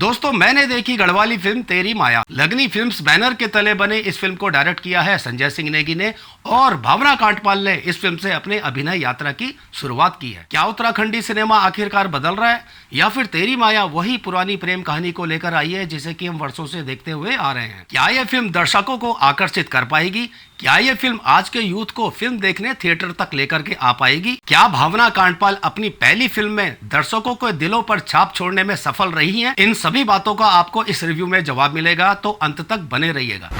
दोस्तों, मैंने देखी गढ़वाली फिल्म तेरी माया। लगनी फिल्म्स बैनर के तले बने इस फिल्म को डायरेक्ट किया है संजय सिंह नेगी ने और भावना कांटपाल ने इस फिल्म से अपने अभिनय यात्रा की शुरुआत की है। क्या उत्तराखंडी सिनेमा आखिरकार बदल रहा है या फिर तेरी माया वही पुरानी प्रेम कहानी को लेकर आई है जिसे कि हम वर्षों से देखते हुए आ रहे हैं? क्या यह फिल्म दर्शकों को आकर्षित कर पाएगी? क्या ये फिल्म आज के यूथ को फिल्म देखने थिएटर तक लेकर के आ पाएगी? क्या भावना कांटपाल अपनी पहली फिल्म में दर्शकों के दिलों पर छाप छोड़ने में सफल रही हैं? इन सभी बातों का आपको इस रिव्यू में जवाब मिलेगा, तो अंत तक बने रहिएगा।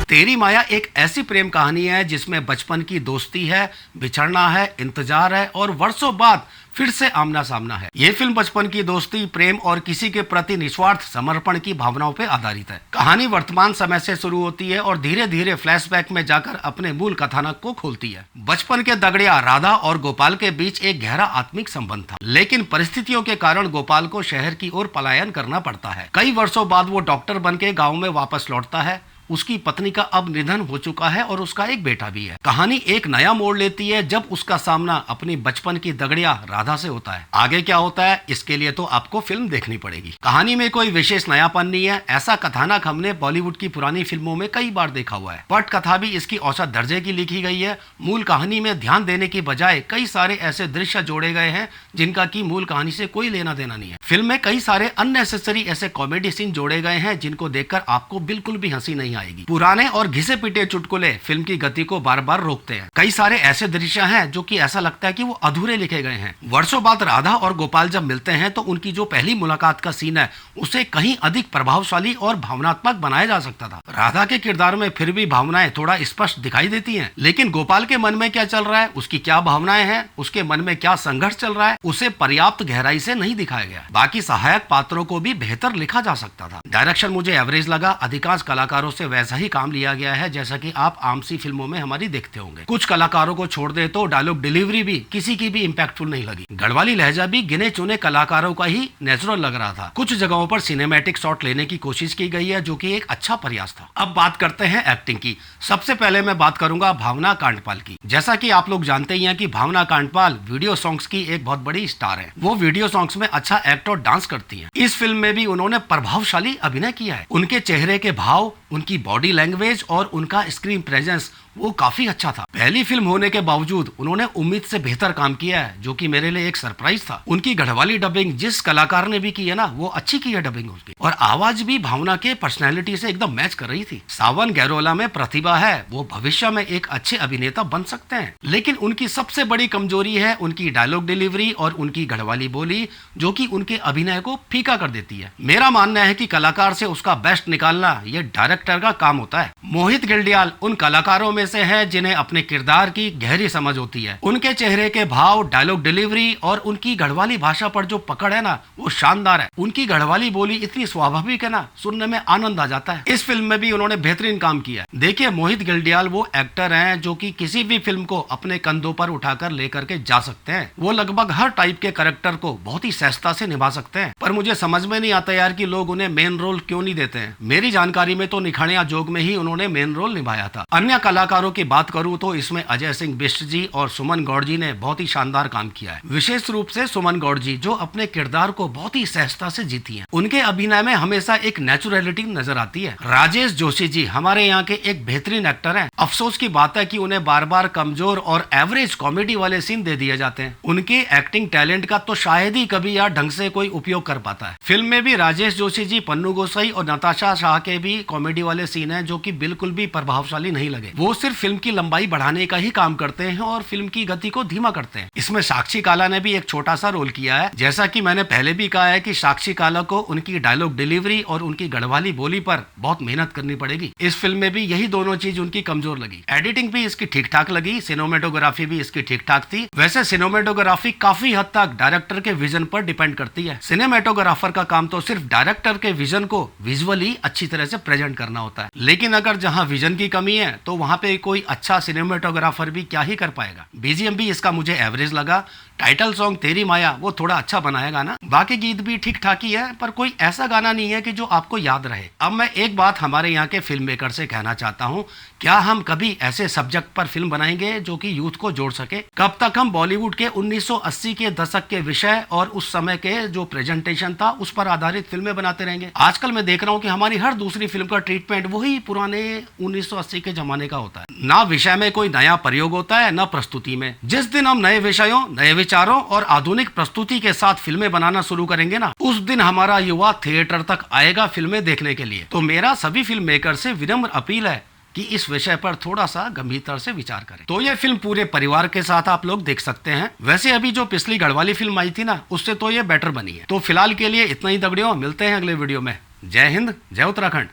तेरी माया एक ऐसी प्रेम कहानी है जिसमें बचपन की दोस्ती है, बिछड़ना है, इंतजार है और वर्षों बाद फिर से आमना सामना है। ये फिल्म बचपन की दोस्ती, प्रेम और किसी के प्रति निस्वार्थ समर्पण की भावनाओं पर आधारित है। कहानी वर्तमान समय से शुरू होती है और धीरे धीरे फ्लैशबैक में जाकर अपने मूल कथानक को खोलती है। बचपन के दगड़िया राधा और गोपाल के बीच एक गहरा आत्मिक संबंध था, लेकिन परिस्थितियों के कारण गोपाल को शहर की ओर पलायन करना पड़ता है। कई वर्षों बाद वो डॉक्टर बन के गाँव में वापस लौटता है। उसकी पत्नी का अब निधन हो चुका है और उसका एक बेटा भी है। कहानी एक नया मोड़ लेती है जब उसका सामना अपनी बचपन की दगड़िया राधा से होता है। आगे क्या होता है इसके लिए तो आपको फिल्म देखनी पड़ेगी। कहानी में कोई विशेष नयापन नहीं है। ऐसा कथानक हमने बॉलीवुड की पुरानी फिल्मों में कई बार देखा हुआ है। पट कथा भी इसकी औसत दर्जे की लिखी गई है। मूल कहानी में ध्यान देने की बजाय कई सारे ऐसे दृश्य जोड़े गए हैं जिनका की मूल कहानी से कोई लेना देना नहीं है। फिल्म में कई सारे अननेसेसरी ऐसे कॉमेडी सीन जोड़े गए हैं जिनको देखकर आपको बिल्कुल भी हंसी नहीं आएगी। पुराने और घिसे पिटे चुटकुले फिल्म की गति को बार बार रोकते हैं। कई सारे ऐसे दृश्य हैं जो कि ऐसा लगता है कि वो अधूरे लिखे गए हैं। वर्षों बाद राधा और गोपाल जब मिलते हैं तो उनकी जो पहली मुलाकात का सीन है उसे कहीं अधिक प्रभावशाली और भावनात्मक बनाया जा सकता था। राधा के किरदार में फिर भी भावनाएं थोड़ा स्पष्ट दिखाई देती हैं, लेकिन गोपाल के मन में क्या चल रहा है, उसकी क्या भावनाएं हैं, उसके मन में क्या संघर्ष चल रहा है, उसे पर्याप्त गहराई से नहीं दिखाया गया। बाकी सहायक पात्रों को भी बेहतर लिखा जा सकता था। डायरेक्शन मुझे एवरेज लगा। अधिकांश कलाकारों से वैसा ही काम लिया गया है जैसा कि आप आम सी फिल्मों में हमारी देखते होंगे। कुछ कलाकारों को छोड़ दे तो डायलॉग डिलीवरी भी किसी की भी इम्पैक्टफुल नहीं लगी। गढ़वाली लहजा भी गिने चुने कलाकारों का ही नेचुरल लग रहा था। कुछ जगहों पर सिनेमैटिक शॉट लेने की कोशिश की गई है जो कि एक अच्छा प्रयास था। अब बात करते हैं एक्टिंग की। सबसे पहले मैं बात करूंगा भावना कांटपाल की। जैसा कि आप लोग जानते ही हैं कि भावना कांटपाल वीडियो सॉन्ग्स की एक बहुत बड़ी स्टार है। वो वीडियो सॉन्ग्स में अच्छा एक्ट और डांस करती हैं। इस फिल्म में भी उन्होंने प्रभावशाली अभिनय किया है। उनके चेहरे के भाव, उनकी बॉडी लैंग्वेज और उनका स्क्रीन प्रेजेंस वो काफी अच्छा था। पहली फिल्म होने के बावजूद उन्होंने उम्मीद से बेहतर काम किया है, जो कि मेरे लिए एक सरप्राइज था। उनकी गढ़वाली डबिंग जिस कलाकार ने भी की है ना, वो अच्छी की है डबिंग उसकी, और आवाज भी भावना के पर्सनैलिटी से एकदम मैच कर रही थी। सावन गैरोला में प्रतिभा है, वो भविष्य में एक अच्छे अभिनेता बन सकते हैं, लेकिन उनकी सबसे बड़ी कमजोरी है उनकी डायलॉग डिलीवरी और उनकी गढ़वाली बोली, जो कि उनके अभिनय को फीका कर देती है। मेरा मानना है कि कलाकार से उसका बेस्ट निकालना ये डायरेक्टर का काम होता है। मोहित गिल्डियाल उन कलाकारों में से है जिन्हें अपने किरदार की गहरी समझ होती है। उनके चेहरे के भाव, डायलॉग डिलीवरी और उनकी गढ़वाली भाषा पर जो पकड़ है ना, वो शानदार है। उनकी गढ़वाली बोली इतनी स्वाभाविक है ना, सुनने में आनंद आ जाता है। इस फिल्म में भी उन्होंने बेहतरीन काम किया है। देखिए, मोहित गिल्डियाल वो एक्टर हैं जो कि किसी भी फिल्म को अपने कंधों पर उठाकर लेकर के जा सकते हैं। वो लगभग हर टाइप के कैरेक्टर को बहुत ही सहजता से निभा सकते हैं। पर मुझे समझ में नहीं आता यार कि लोग उन्हें मेन रोल क्यों नहीं देते हैं। मेरी जानकारी में तो निखड़िया जोग में ही उन्होंने मेन रोल निभाया था। अन्य कलाकारों की बात करूं तो इसमें अजय सिंह बिष्ट जी और सुमन गौड़ जी ने बहुत ही शानदार काम किया है। विशेष रूप से सुमन गौड़ जी, जो अपने किरदार को बहुत ही सहजता से जीती हैं। उनके अभिनय में हमेशा एक नेचुरलिटी नजर आती है। राजेश जोशी जी हमारे यहाँ के एक बेहतरीन एक्टर हैं। अफसोस की बात है कि उन्हें बार बार कमजोर और एवरेज कॉमेडी वाले सीन दे दिए जाते हैं। उनके एक्टिंग टैलेंट का तो शायद ही कभी यार ढंग से कोई उपयोग कर पाता है। फिल्म में भी राजेश जोशी जी, पन्नू गोसाई और नताशा शाह के भी कॉमेडी वाले सीन हैं जो कि बिल्कुल भी प्रभावशाली नहीं लगे। वो सिर्फ फिल्म की लंबाई बढ़ाने का ही काम करते हैं और फिल्म की गति को धीमा करते हैं। इसमें साक्षी काला ने भी एक छोटा सा रोल किया है। जैसा कि मैंने पहले भी कहा है कि साक्षी काला को उनकी डायलॉग डिलीवरी और उनकी गढ़वाली बोली पर बहुत मेहनत करनी पड़ेगी। इस फिल्म में भी यही दोनों चीज उनकी कमजोर लगी। एडिटिंग भी इसकी ठीक ठाक लगी, सिनेमेटोग्राफी भी इसकी ठीक ठाक थी। वैसे सिनेमेटोग्राफी काफी हद तक डायरेक्टर के विजन पर डिपेंड करती है। सिनेमेटोग्राफर का काम तो सिर्फ डायरेक्टर के विजन को विजुअली अच्छी तरह से प्रेजेंट करना होता है, लेकिन अगर जहाँ विजन की कमी है तो वहाँ पे पे कोई अच्छा सिनेमेटोग्राफर भी क्या ही कर पाएगा। बीजीएम भी इसका मुझे एवरेज लगा। टाइटल सॉन्ग तेरी माया वो थोड़ा अच्छा बनाया गाना, बाकी गीत भी ठीक ठाक ही है, पर कोई ऐसा गाना नहीं है कि जो आपको याद रहे। अब मैं एक बात हमारे यहाँ के फिल्म मेकर से कहना चाहता हूँ, क्या हम कभी ऐसे सब्जेक्ट पर फिल्म बनाएंगे जो कि यूथ को जोड़ सके? कब तक हम बॉलीवुड के 1980 के दशक के विषय और उस समय के जो प्रेजेंटेशन था उस पर आधारित फिल्में बनाते रहेंगे? आजकल मैं देख रहा हूँ कि हमारी हर दूसरी फिल्म का ट्रीटमेंट वही पुराने 1980 के जमाने का होता है। ना विषय में कोई नया प्रयोग होता है, ना प्रस्तुति में। जिस दिन हम नए विषयों, नए विचारों और आधुनिक प्रस्तुति के साथ फिल्में बनाना शुरू करेंगे ना, उस दिन हमारा युवा थिएटर तक आएगा फिल्में देखने के लिए। तो मेरा सभी फिल्म मेकर से विनम्र अपील है कि इस विषय पर थोड़ा सा गंभीरता से विचार करें। तो ये फिल्म पूरे परिवार के साथ आप लोग देख सकते हैं। वैसे अभी जो पिछली गढ़वाली फिल्म आई थी ना, उससे तो ये बेटर बनी है। तो फिलहाल के लिए इतना ही दगड़ियों, मिलते हैं अगले वीडियो में। जय हिंद, जय उत्तराखंड।